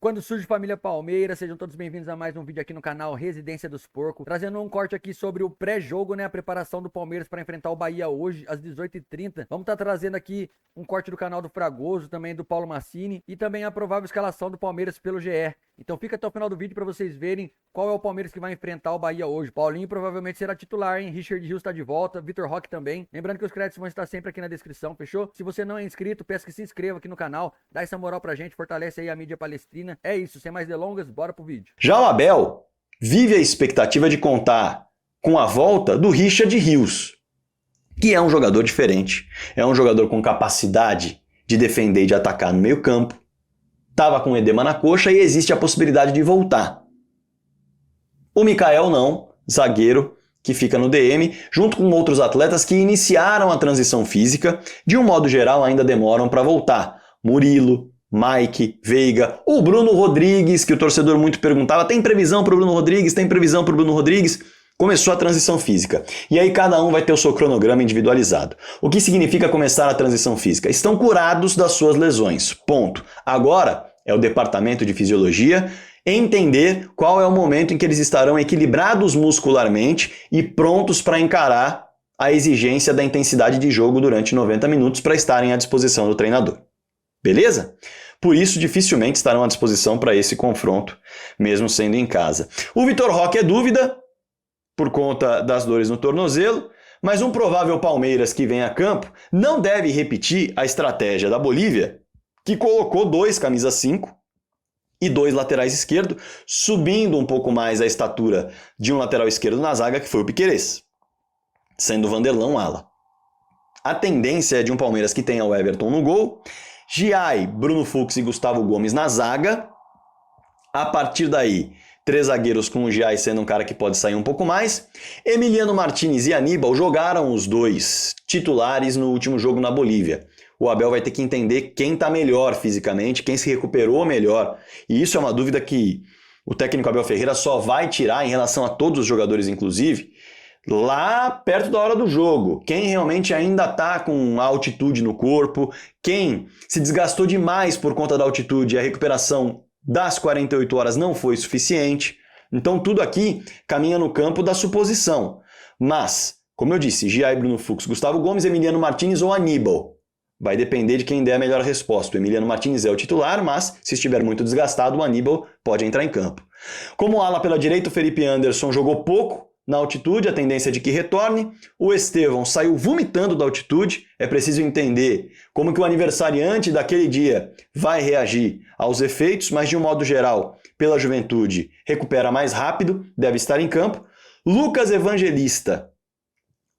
Quando surge família Palmeiras, sejam todos bem-vindos a mais um vídeo aqui no canal Residência dos Porcos, trazendo um corte aqui sobre o pré-jogo, né, a preparação do Palmeiras para enfrentar o Bahia hoje às 18h30. Vamos estar trazendo aqui um corte do canal do Fragoso, também do Paulo Massini e também a provável escalação do Palmeiras pelo GE. Então fica até o final do vídeo para vocês verem qual é o Palmeiras que vai enfrentar o Bahia hoje. Paulinho provavelmente será titular, hein? Richard Rios está de volta, Vitor Roque também. Lembrando que os créditos vão estar sempre aqui na descrição, fechou? Se você não é inscrito, peço que se inscreva aqui no canal, dá essa moral pra gente, fortalece aí a mídia palestrina. É isso, sem mais delongas, bora pro vídeo. Já o Abel vive a expectativa de contar com a volta do Richard Rios, que é um jogador diferente, é um jogador com capacidade de defender e de atacar no meio campo, estava com edema na coxa e existe a possibilidade de voltar. O Mikael não, zagueiro, que fica no DM, junto com outros atletas que iniciaram a transição física, de um modo geral ainda demoram para voltar. Murilo, Mike, Veiga, o Bruno Rodrigues, que o torcedor muito perguntava, tem previsão para o Bruno Rodrigues? Tem previsão para o Bruno Rodrigues? Começou a transição física. E aí cada um vai ter o seu cronograma individualizado. O que significa começar a transição física? Estão curados das suas lesões. Ponto. Agora é o departamento de fisiologia entender qual é o momento em que eles estarão equilibrados muscularmente e prontos para encarar a exigência da intensidade de jogo durante 90 minutos para estarem à disposição do treinador. Beleza? Por isso, dificilmente estarão à disposição para esse confronto, mesmo sendo em casa. O Vitor Roque é dúvida, por conta das dores no tornozelo, mas um provável Palmeiras que vem a campo não deve repetir a estratégia da Bolívia, que colocou 2 camisa 5 e 2 laterais esquerdo, subindo um pouco mais a estatura de um lateral esquerdo na zaga, que foi o Piquerez, sendo o Vanderlan ala. A tendência é de um Palmeiras que tenha o Everton no gol, Giai, Bruno Fux e Gustavo Gomes na zaga. A partir daí, 3 zagueiros com o Giai sendo um cara que pode sair um pouco mais. Emiliano Martinez e Aníbal jogaram os 2 titulares no último jogo na Bolívia. O Abel vai ter que entender quem está melhor fisicamente, quem se recuperou melhor. E isso é uma dúvida que o técnico Abel Ferreira só vai tirar em relação a todos os jogadores, inclusive, lá perto da hora do jogo. Quem realmente ainda está com altitude no corpo, quem se desgastou demais por conta da altitude e a recuperação das 48 horas não foi suficiente. Então tudo aqui caminha no campo da suposição. Mas, como eu disse, Giai, Bruno Fux, Gustavo Gomes, Emiliano Martinez ou Aníbal. Vai depender de quem der a melhor resposta. O Emiliano Martinez é o titular, mas se estiver muito desgastado, o Aníbal pode entrar em campo. Como ala pela direita, o Felipe Anderson jogou pouco na altitude, a tendência é de que retorne. O Estevão saiu vomitando da altitude. É preciso entender como que o aniversariante daquele dia vai reagir aos efeitos, mas de um modo geral, pela juventude, recupera mais rápido, deve estar em campo. Lucas Evangelista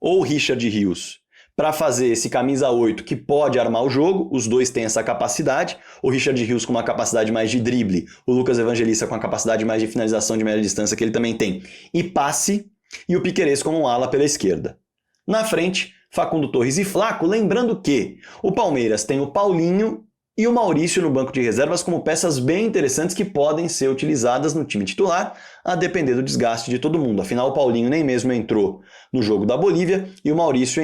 ou Richard Rios para fazer esse camisa 8 que pode armar o jogo, os dois têm essa capacidade, o Richard Rios com uma capacidade mais de drible, o Lucas Evangelista com a capacidade mais de finalização de média distância que ele também tem, e passe, e o Piquerez como um ala pela esquerda. Na frente, Facundo Torres e Flaco, lembrando que o Palmeiras tem o Paulinho e o Maurício no banco de reservas como peças bem interessantes que podem ser utilizadas no time titular, a depender do desgaste de todo mundo. Afinal, o Paulinho nem mesmo entrou no jogo da Bolívia e o Maurício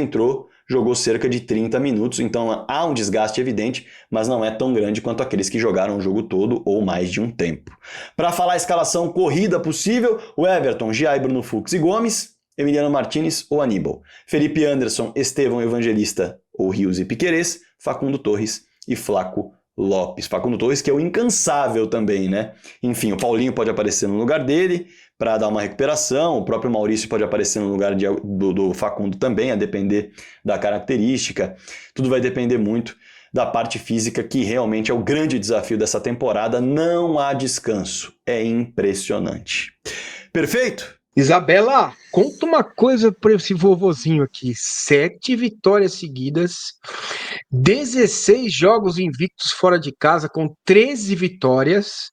jogou cerca de 30 minutos, então há um desgaste evidente, mas não é tão grande quanto aqueles que jogaram o jogo todo ou mais de um tempo. Para falar a escalação corrida possível, o Everton, Giai, Bruno Fux e Gomes, Emiliano Martinez ou Aníbal, Felipe Anderson, Estevão Evangelista ou Rios e Piquerez, Facundo Torres e Flaco Lopes. Facundo Torres que é o incansável também, né? Enfim, o Paulinho pode aparecer no lugar dele para dar uma recuperação, o próprio Maurício pode aparecer no lugar do Facundo também, a depender da característica. Tudo vai depender muito da parte física, que realmente é o grande desafio dessa temporada. Não há descanso. É impressionante. Perfeito? Isabela, conta uma coisa para esse vovozinho aqui. 7 vitórias seguidas, 16 jogos invictos fora de casa, com 13 vitórias.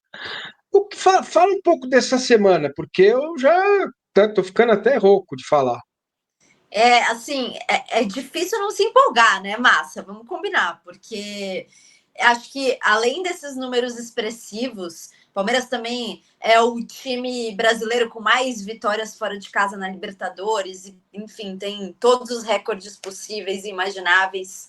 Fala um pouco dessa semana, porque eu já tô ficando até rouco de falar. É difícil não se empolgar, né, Massa? Vamos combinar, porque acho que além desses números expressivos, Palmeiras também é o time brasileiro com mais vitórias fora de casa na Libertadores, e, enfim, tem todos os recordes possíveis e imagináveis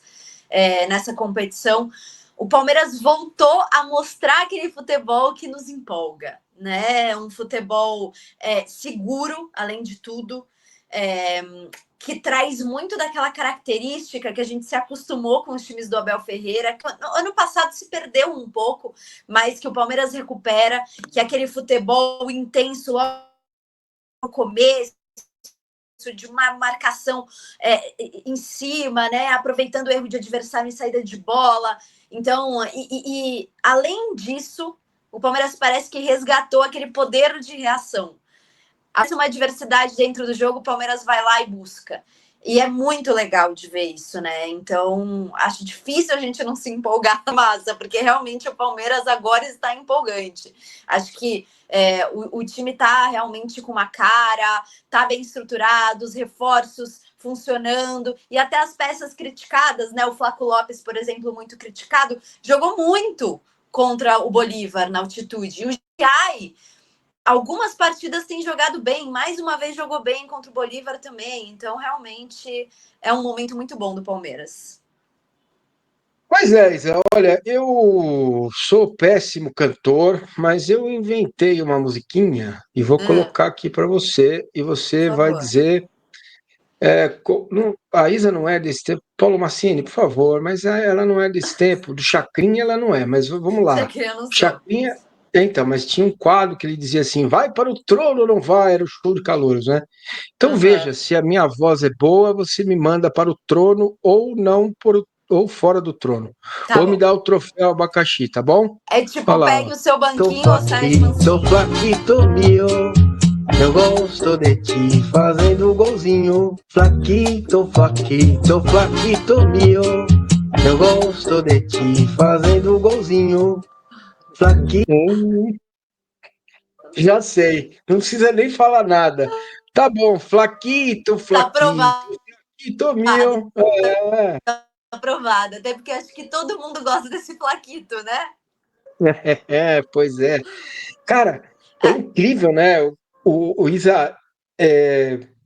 nessa competição. o Palmeiras voltou a mostrar aquele futebol que nos empolga, né? Um futebol seguro, além de tudo, que traz muito daquela característica que a gente se acostumou com os times do Abel Ferreira, que no ano passado se perdeu um pouco, mas que o Palmeiras recupera, que é aquele futebol intenso logo no começo, de uma marcação em cima, né? Aproveitando o erro de adversário em saída de bola. Então, além disso, o Palmeiras parece que resgatou aquele poder de reação. Há uma diversidade dentro do jogo, o Palmeiras vai lá e busca. E é muito legal de ver isso, né? Então, acho difícil a gente não se empolgar na massa, porque realmente o Palmeiras agora está empolgante. Acho que o time está realmente com uma cara, está bem estruturado, os reforços funcionando, e até as peças criticadas, né? O Flaco Lopes, por exemplo, muito criticado, jogou muito contra o Bolívar na altitude. E o Giai, algumas partidas tem jogado bem, mais uma vez jogou bem contra o Bolívar também, então realmente é um momento muito bom do Palmeiras. Pois é, Isa, olha, eu sou péssimo cantor, mas eu inventei uma musiquinha e vou colocar aqui para você, e você vai dizer. A Isa não é desse tempo, Paulo Massini, por favor, mas ela não é desse tempo, do Chacrinha ela não é, mas vamos lá. Chacrinha, então, mas tinha um quadro que ele dizia assim: vai para o trono ou não vai? Era o show de calouros, né? Então veja, se a minha voz é boa, você me manda para o trono ou não ou fora do trono. Tá ou bom. Me dá o troféu abacaxi, tá bom? É tipo, pegue o seu banquinho ou sai de mansinho. Flaquito mio, eu gosto de ti fazendo golzinho. Flaquito, flaquito, flaquito mio, eu gosto de ti fazendo golzinho. Flaquito. Já sei, não precisa nem falar nada. Tá bom, flaquito, Tá flaquito, aprovado. flaquito mio. Aprovado, até porque acho que todo mundo gosta desse Flaquito, né? Pois é. Cara, é incrível, né? O Isa,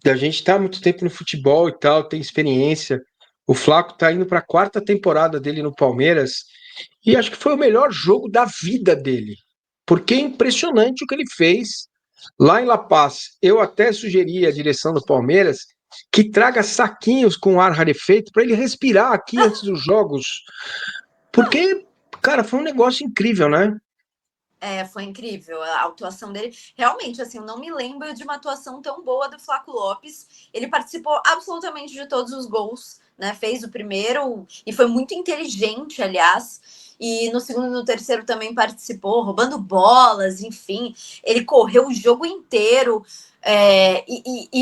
a gente está há muito tempo no futebol e tal, tem experiência. O Flaco tá indo para a quarta temporada dele no Palmeiras e acho que foi o melhor jogo da vida dele, porque é impressionante o que ele fez lá em La Paz. Eu até sugeri à direção do Palmeiras que traga saquinhos com ar rarefeito para ele respirar aqui antes dos jogos, porque, cara, foi um negócio incrível, né? Foi incrível a atuação dele. Realmente, assim, eu não me lembro de uma atuação tão boa do Flaco Lopes. Ele participou absolutamente de todos os gols, né? Fez o primeiro e foi muito inteligente, aliás. E no segundo e no terceiro também participou, roubando bolas, enfim. Ele correu o jogo inteiro.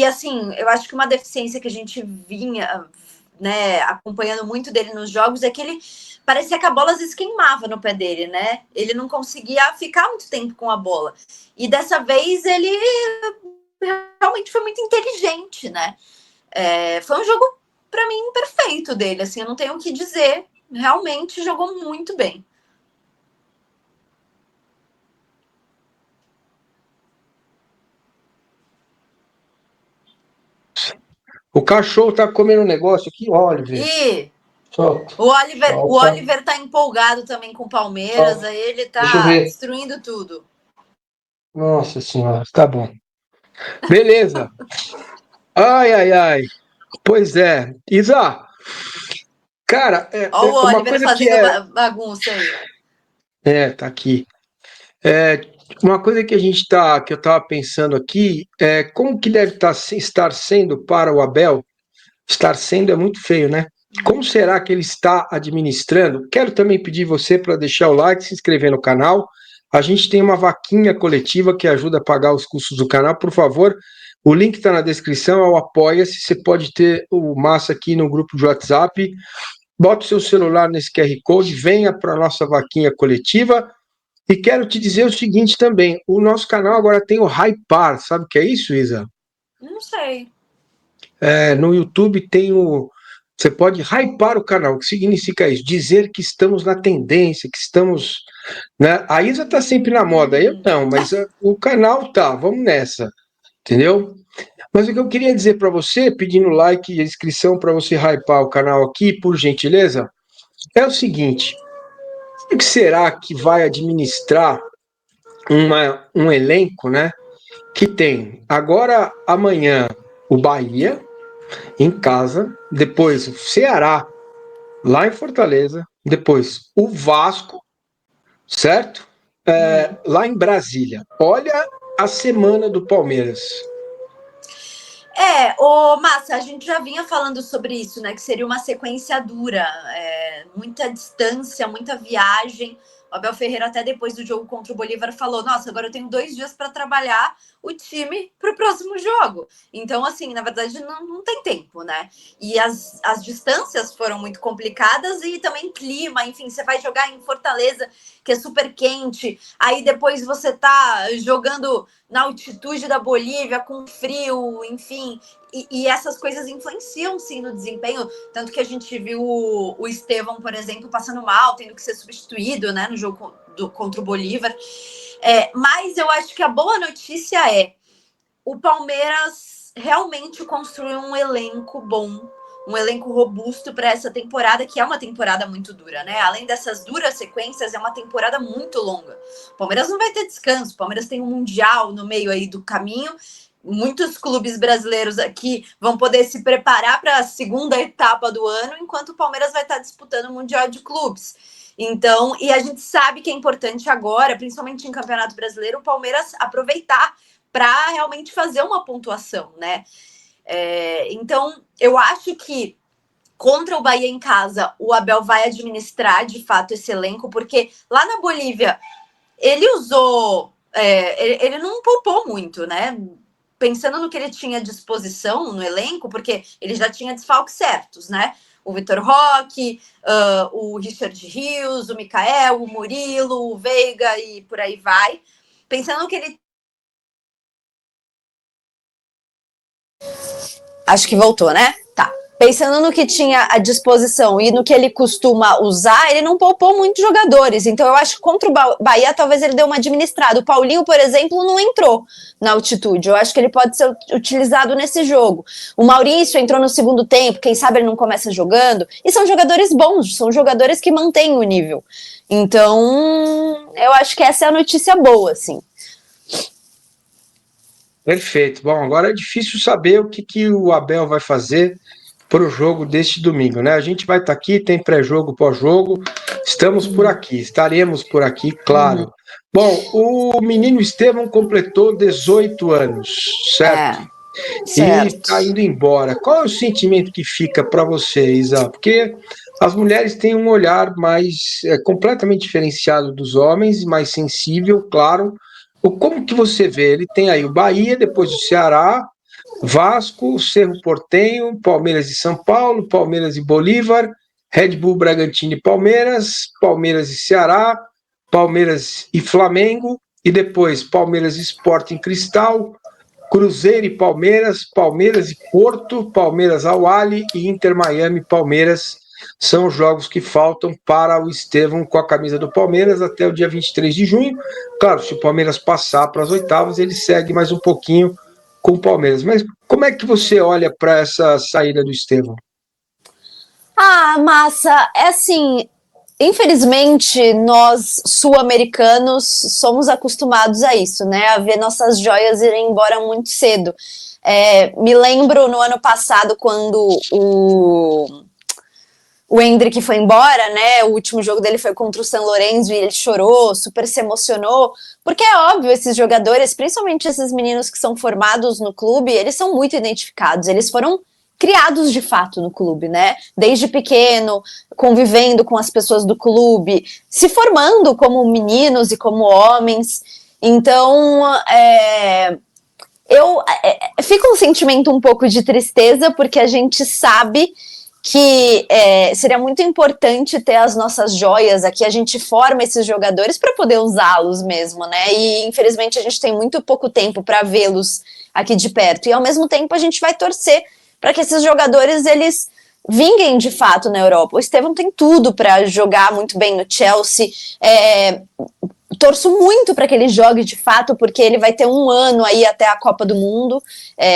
Assim, eu acho que uma deficiência que a gente vinha, né, acompanhando muito dele nos jogos é que ele parecia que a bola às vezes queimava no pé dele, né? Ele não conseguia ficar muito tempo com a bola. E dessa vez ele realmente foi muito inteligente, né? Foi um jogo, para mim, perfeito dele. Assim, eu não tenho o que dizer. Realmente jogou muito bem. O cachorro tá comendo um negócio aqui, Oliver. E Solta. o Oliver tá empolgado também com o Palmeiras, aí ele tá destruindo tudo. Nossa senhora, tá bom. Beleza. Ai, ai, ai. Pois é. Isa, cara, Ó, o uma Oliver coisa fazendo bagunça aí. Tá aqui. Uma coisa que que eu tava pensando aqui é como que deve estar sendo para o Abel. Estar sendo é muito feio, né? Como será que ele está administrando? Quero também pedir você para deixar o like, se inscrever no canal. A gente tem uma vaquinha coletiva que ajuda a pagar os custos do canal. Por favor, o link está na descrição, é o Apoia-se. Você pode ter o Massa aqui no grupo de WhatsApp. Bota o seu celular nesse QR Code, venha para a nossa vaquinha coletiva. E quero te dizer o seguinte também, o nosso canal agora tem o Hypar, sabe o que é isso, Isa? Não sei. No YouTube tem você pode hypar o canal. O que significa isso? Dizer que estamos na tendência, que estamos, né? A Isa tá sempre na moda, eu não, mas o canal tá, vamos nessa, entendeu? Mas o que eu queria dizer para você, pedindo like e inscrição para você hypar o canal aqui, por gentileza, é o seguinte, como que será que vai administrar um elenco, né? Que tem agora amanhã o Bahia em casa, depois o Ceará lá em Fortaleza, depois o Vasco, certo? Lá em Brasília. Olha a semana do Palmeiras. Márcia, a gente já vinha falando sobre isso, né? Que seria uma sequência dura, muita distância, muita viagem. O Abel Ferreira, até depois do jogo contra o Bolívar, falou: Nossa, agora eu tenho 2 dias para trabalhar o time para o próximo jogo. Então, assim, na verdade, não tem tempo, né? E as distâncias foram muito complicadas e também clima, enfim, você vai jogar em Fortaleza, que é super quente, aí depois você tá jogando na altitude da Bolívia, com frio, enfim. E essas coisas influenciam, sim, no desempenho. Tanto que a gente viu o Estevão, por exemplo, passando mal, tendo que ser substituído, né, no jogo contra o Bolívar. Mas eu acho que a boa notícia é o Palmeiras realmente construiu um elenco bom, um elenco robusto para essa temporada, que é uma temporada muito dura, né? Além dessas duras sequências, é uma temporada muito longa. O Palmeiras não vai ter descanso, o Palmeiras tem um Mundial no meio aí do caminho. Muitos clubes brasileiros aqui vão poder se preparar para a segunda etapa do ano, enquanto o Palmeiras vai estar disputando o Mundial de Clubes. Então, e a gente sabe que é importante agora, principalmente em Campeonato Brasileiro, o Palmeiras aproveitar para realmente fazer uma pontuação, né? Então, eu acho que contra o Bahia em casa, o Abel vai administrar de fato esse elenco, porque lá na Bolívia ele usou, ele não poupou muito, né? Pensando no que ele tinha à disposição no elenco, porque ele já tinha desfalques certos, né? O Vitor Roque, o Richard Rios, o Mikael, o Murilo, o Veiga e por aí vai. Pensando no que ele... Acho que voltou, né? Tá. Pensando no que tinha à disposição e no que ele costuma usar, ele não poupou muitos jogadores. Então, eu acho que contra o Bahia, talvez ele dê uma administrada. O Paulinho, por exemplo, não entrou na altitude. Eu acho que ele pode ser utilizado nesse jogo. O Maurício entrou no segundo tempo, quem sabe ele não começa jogando. E são jogadores bons, são jogadores que mantêm o nível. Então, eu acho que essa é a notícia boa, assim. Perfeito. Bom, agora é difícil saber o que o Abel vai fazer para o jogo deste domingo, né? A gente vai estar aqui, tem pré-jogo, pós-jogo, estamos por aqui, estaremos por aqui, claro. Bom, o menino Estevão completou 18 anos, certo? Certo. E está indo embora. Qual é o sentimento que fica para você, Isa? Porque as mulheres têm um olhar mais completamente diferenciado dos homens, mais sensível, claro. Como que você vê? Ele tem aí o Bahia, depois o Ceará, Vasco, Cerro Porteño, Palmeiras e São Paulo, Palmeiras e Bolívar, Red Bull Bragantino e Palmeiras, Palmeiras e Ceará, Palmeiras e Flamengo, e depois Palmeiras e Sporting Cristal, Cruzeiro e Palmeiras, Palmeiras e Porto, Palmeiras Al Ahly e Inter Miami Palmeiras. São os jogos que faltam para o Estevão com a camisa do Palmeiras até o dia 23 de junho. Claro, se o Palmeiras passar para as oitavas, ele segue mais um pouquinho com o Palmeiras. Mas como é que você olha para essa saída do Estevão? Massa, é assim, infelizmente nós sul-americanos somos acostumados a isso, né? A ver nossas joias irem embora muito cedo. Me lembro no ano passado quando o Endrick foi embora, né? O último jogo dele foi contra o São Lourenço e ele chorou, super se emocionou, porque é óbvio, esses jogadores, principalmente esses meninos que são formados no clube, eles são muito identificados, eles foram criados de fato no clube, né? Desde pequeno, convivendo com as pessoas do clube, se formando como meninos e como homens. Então, fica um sentimento um pouco de tristeza, porque a gente sabe que seria muito importante ter as nossas joias aqui, a gente forma esses jogadores para poder usá-los mesmo, né? E infelizmente a gente tem muito pouco tempo para vê-los aqui de perto. E ao mesmo tempo a gente vai torcer para que esses jogadores eles vinguem de fato na Europa. O Estevão tem tudo para jogar muito bem no Chelsea. torço muito para que ele jogue de fato, porque ele vai ter um ano aí até a Copa do Mundo.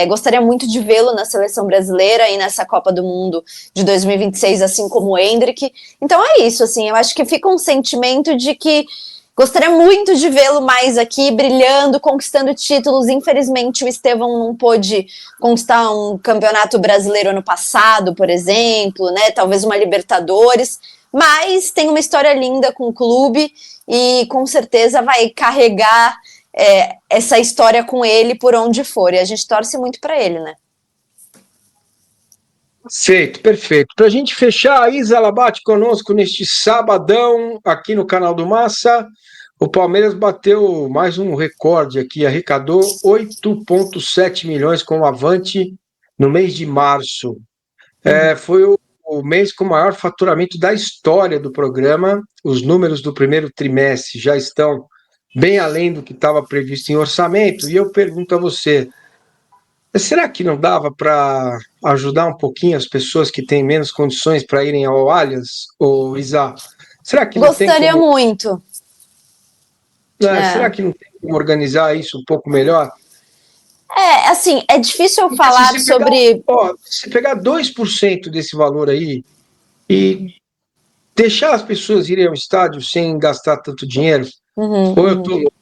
Gostaria muito de vê-lo na seleção brasileira e nessa Copa do Mundo de 2026, assim como o Endrick. Então é isso, assim, eu acho que fica um sentimento de que gostaria muito de vê-lo mais aqui, brilhando, conquistando títulos. Infelizmente, o Estevão não pôde conquistar um campeonato brasileiro ano passado, por exemplo, né? Talvez uma Libertadores, mas tem uma história linda com o clube e com certeza vai carregar essa história com ele por onde for. E a gente torce muito para ele, né? Perfeito. Para a gente fechar, a Isa Labate conosco neste sabadão aqui no canal do Massa. O Palmeiras bateu mais um recorde aqui, arrecadou 8,7 milhões com o Avante no mês de março. Foi o mês com o maior faturamento da história do programa. Os números do primeiro trimestre já estão bem além do que estava previsto em orçamento. E eu pergunto a você, será que não dava para ajudar um pouquinho as pessoas que têm menos condições para irem ao Allianz, ou Isa? Será que não Gostaria muito. Será que não tem como organizar isso um pouco melhor? Assim, é difícil eu falar sobre... Se pegar 2% desse valor aí e deixar as pessoas irem ao estádio sem gastar tanto dinheiro, ou eu tô louco?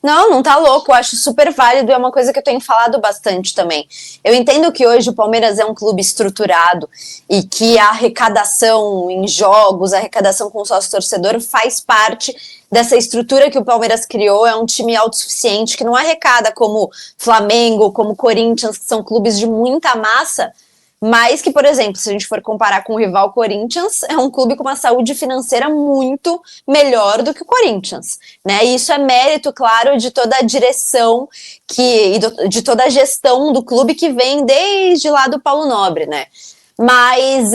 Não tá louco, eu acho super válido, é uma coisa que eu tenho falado bastante também. Eu entendo que hoje o Palmeiras é um clube estruturado e que a arrecadação em jogos, a arrecadação com o sócio-torcedor faz parte dessa estrutura que o Palmeiras criou. É um time autossuficiente que não arrecada como Flamengo, como Corinthians, que são clubes de muita massa, mas que, por exemplo, se a gente for comparar com o rival Corinthians, é um clube com uma saúde financeira muito melhor do que o Corinthians, né? E isso é mérito, claro, de toda a direção de toda a gestão do clube que vem desde lá do Paulo Nobre, né? Mas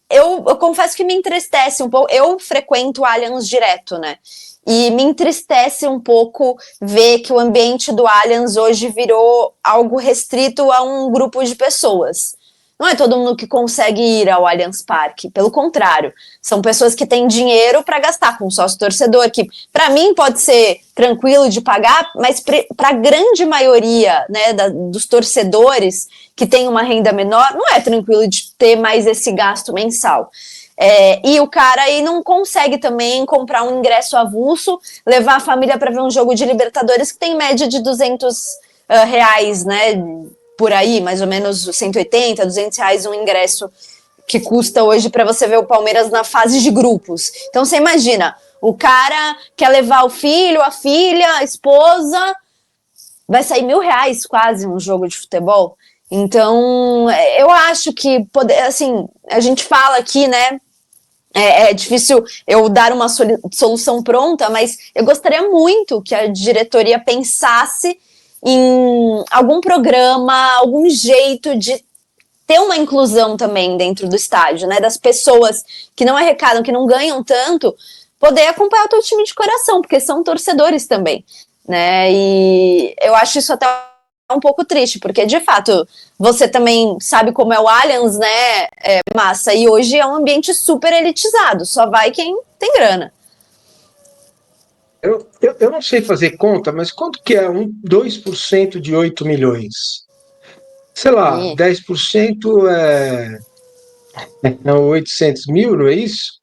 eu confesso que me entristece um pouco. Eu frequento o Allianz direto, né? E me entristece um pouco ver que o ambiente do Allianz hoje virou algo restrito a um grupo de pessoas. Não é todo mundo que consegue ir ao Allianz Parque, pelo contrário, são pessoas que têm dinheiro para gastar com sócio-torcedor, que para mim pode ser tranquilo de pagar, mas para a grande maioria, né, dos torcedores que tem uma renda menor, não é tranquilo de ter mais esse gasto mensal. E o cara aí não consegue também comprar um ingresso avulso, levar a família para ver um jogo de Libertadores que tem média de R$200, né, por aí, mais ou menos 180, R$200 um ingresso que custa hoje para você ver o Palmeiras na fase de grupos. Então você imagina, o cara quer levar o filho, a filha, a esposa, vai sair R$1.000 quase um jogo de futebol. Então eu acho que, assim, a gente fala aqui, né, é difícil eu dar uma solução pronta, mas eu gostaria muito que a diretoria pensasse em algum programa, algum jeito de ter uma inclusão também dentro do estádio, né? Das pessoas que não arrecadam, que não ganham tanto, poder acompanhar o teu time de coração, porque são torcedores também, né? E eu acho isso até um pouco triste, porque de fato você também sabe como é o Allianz, né, Massa? E hoje é um ambiente super elitizado, só vai quem tem grana. Eu não sei fazer conta, mas quanto que é 2% de 8 milhões? Sei lá, 10% é 800 mil, não é isso?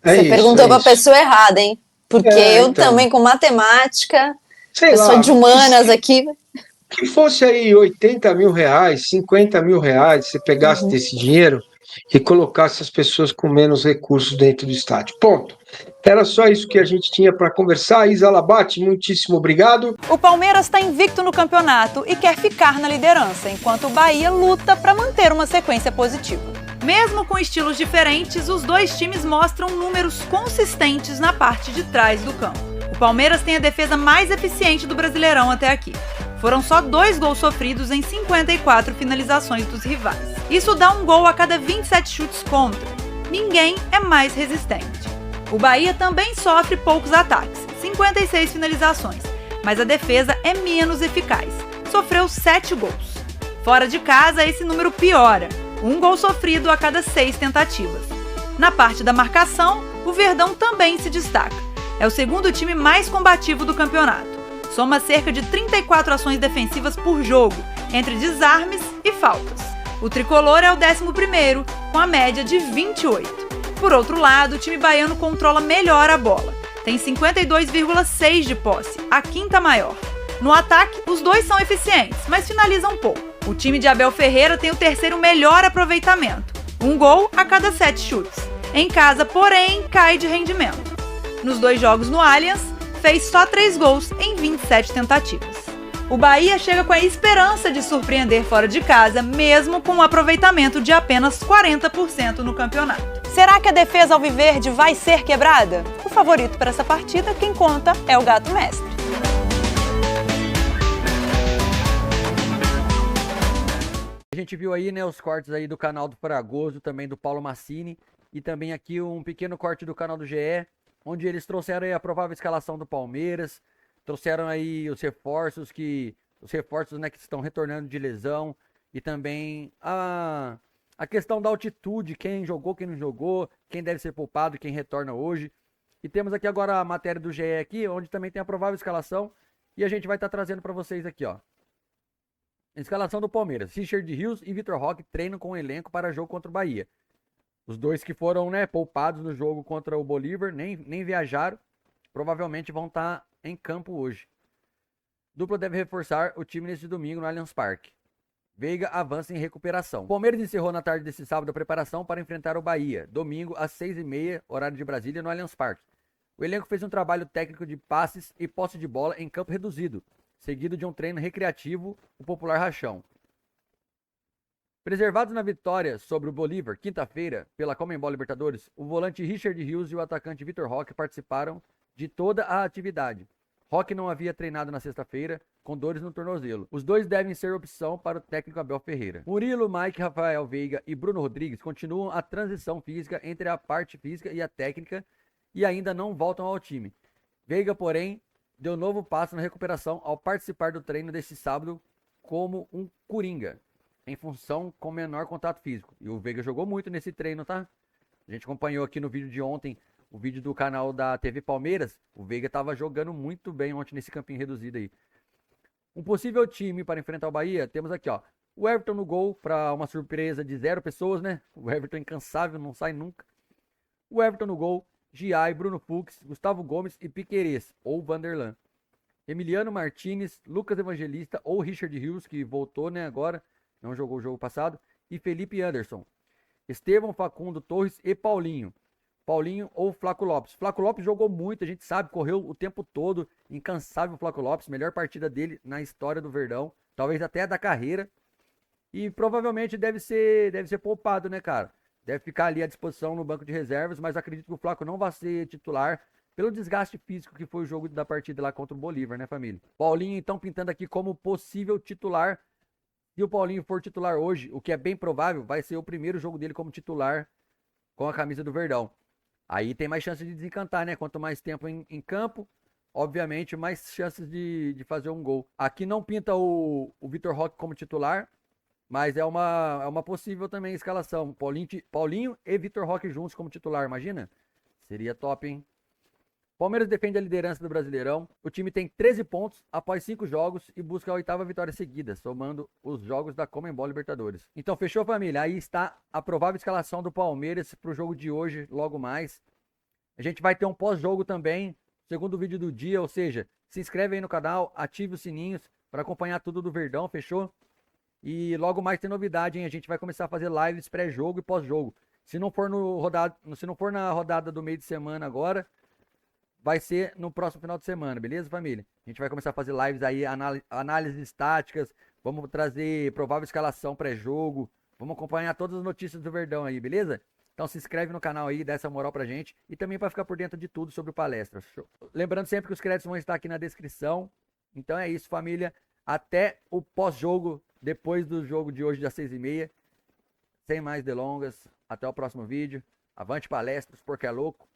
Você perguntou para a pessoa errada, hein? Porque eu também, com matemática, eu sou de humanas aqui. Que fosse aí R$80 mil, R$50 mil, você pegasse desse dinheiro e colocasse as pessoas com menos recursos dentro do estádio. Ponto. Era só isso que a gente tinha para conversar. Isa Labate, muitíssimo obrigado. O Palmeiras está invicto no campeonato e quer ficar na liderança, enquanto o Bahia luta para manter uma sequência positiva. Mesmo com estilos diferentes, os dois times mostram números consistentes na parte de trás do campo. O Palmeiras tem a defesa mais eficiente do Brasileirão até aqui. Foram só 2 gols sofridos em 54 finalizações dos rivais. Isso dá um gol a cada 27 chutes contra. Ninguém é mais resistente. O Bahia também sofre poucos ataques, 56 finalizações, mas a defesa é menos eficaz. Sofreu 7 gols. Fora de casa, esse número piora. 1 gol sofrido a cada 6 tentativas. Na parte da marcação, o Verdão também se destaca. É o segundo time mais combativo do campeonato. Soma cerca de 34 ações defensivas por jogo, entre desarmes e faltas. O tricolor é o 11º, com a média de 28. Por outro lado, o time baiano controla melhor a bola. Tem 52,6 de posse, a quinta maior. No ataque, os dois são eficientes, mas finalizam pouco. O time de Abel Ferreira tem o terceiro melhor aproveitamento, 1 gol a cada 7 chutes. Em casa, porém, cai de rendimento. Nos 2 jogos no Allianz, fez só 3 gols em 27 tentativas. O Bahia chega com a esperança de surpreender fora de casa, mesmo com um aproveitamento de apenas 40% no campeonato. Será que a defesa alviverde vai ser quebrada? O favorito para essa partida, quem conta, é o Gato Mestre. A gente viu aí, né, os cortes aí do canal do Fragoso, também do Paulo Massini, e também aqui um pequeno corte do canal do GE, onde eles trouxeram aí a provável escalação do Palmeiras, trouxeram aí os reforços né, que estão retornando de lesão, e também a questão da altitude, quem jogou, quem não jogou, quem deve ser poupado, quem retorna hoje. E temos aqui agora a matéria do GE aqui, onde também tem a provável escalação, e a gente vai estar trazendo para vocês aqui, ó. Escalação do Palmeiras. Richard Rios e Vitor Roque treinam com o elenco para jogo contra o Bahia. Os dois que foram, né, poupados no jogo contra o Bolívar, nem viajaram, provavelmente vão estar em campo hoje. Dupla deve reforçar o time neste domingo no Allianz Parque. Veiga avança em recuperação. O Palmeiras encerrou na tarde desse sábado a preparação para enfrentar o Bahia, domingo às 6h30, horário de Brasília, no Allianz Parque. O elenco fez um trabalho técnico de passes e posse de bola em campo reduzido, seguido de um treino recreativo, o popular rachão. Preservados na vitória sobre o Bolívar, quinta-feira, pela Conmebol Libertadores, o volante Richard Rios e o atacante Vitor Roque participaram de toda a atividade. Roque não havia treinado na sexta-feira, com dores no tornozelo. Os dois devem ser opção para o técnico Abel Ferreira. Murilo, Mike, Rafael Veiga e Bruno Rodrigues continuam a transição física entre a parte física e a técnica e ainda não voltam ao time. Veiga, porém, deu novo passo na recuperação ao participar do treino deste sábado como um coringa, em função com menor contato físico. E o Veiga jogou muito nesse treino, tá? A gente acompanhou aqui no vídeo de ontem, o vídeo do canal da TV Palmeiras. O Veiga tava jogando muito bem ontem nesse campinho reduzido aí. Um possível time para enfrentar o Bahia, temos aqui, ó. O Everton no gol, para uma surpresa de 0 pessoas, né? O Everton incansável, não sai nunca. O Everton no gol, Giai, Bruno Fux, Gustavo Gomes e Piquerez, ou Vanderlan. Emiliano Martinez, Lucas Evangelista ou Richard Rios, que voltou, né, agora, não jogou o jogo passado, e Felipe Anderson. Estevão, Facundo, Torres e Paulinho. Paulinho ou Flaco Lopes. Flaco Lopes jogou muito, a gente sabe, correu o tempo todo, incansável Flaco Lopes, melhor partida dele na história do Verdão, talvez até da carreira. E provavelmente deve ser poupado, né, cara? Deve ficar ali à disposição no banco de reservas, mas acredito que o Flaco não vai ser titular pelo desgaste físico que foi o jogo da partida lá contra o Bolívar, né, família? Paulinho, então, pintando aqui como possível titular. Se o Paulinho for titular hoje, o que é bem provável, vai ser o primeiro jogo dele como titular com a camisa do Verdão. Aí tem mais chance de desencantar, né? Quanto mais tempo em campo, obviamente, mais chances de fazer um gol. Aqui não pinta o Vitor Roque como titular, mas é uma possível também escalação. Paulinho e Vitor Roque juntos como titular, imagina? Seria top, hein? Palmeiras defende a liderança do Brasileirão. O time tem 13 pontos após 5 jogos e busca a 8ª vitória seguida, somando os jogos da Conmebol Libertadores. Então, fechou, família? Aí está a provável escalação do Palmeiras para o jogo de hoje, logo mais. A gente vai ter um pós-jogo também, segundo vídeo do dia, ou seja, se inscreve aí no canal, ative os sininhos para acompanhar tudo do Verdão, fechou? E logo mais tem novidade, hein? A gente vai começar a fazer lives pré-jogo e pós-jogo. Se não for na rodada do meio de semana agora, vai ser no próximo final de semana, beleza, família? A gente vai começar a fazer lives aí, análises táticas, vamos trazer provável escalação pré-jogo, vamos acompanhar todas as notícias do Verdão aí, beleza? Então se inscreve no canal aí, dá essa moral pra gente e também para ficar por dentro de tudo sobre o palestra. Show. Lembrando sempre que os créditos vão estar aqui na descrição. Então é isso, família. Até o pós-jogo, depois do jogo de hoje das 6h30. Sem mais delongas, até o próximo vídeo. Avante palestras, porque é louco.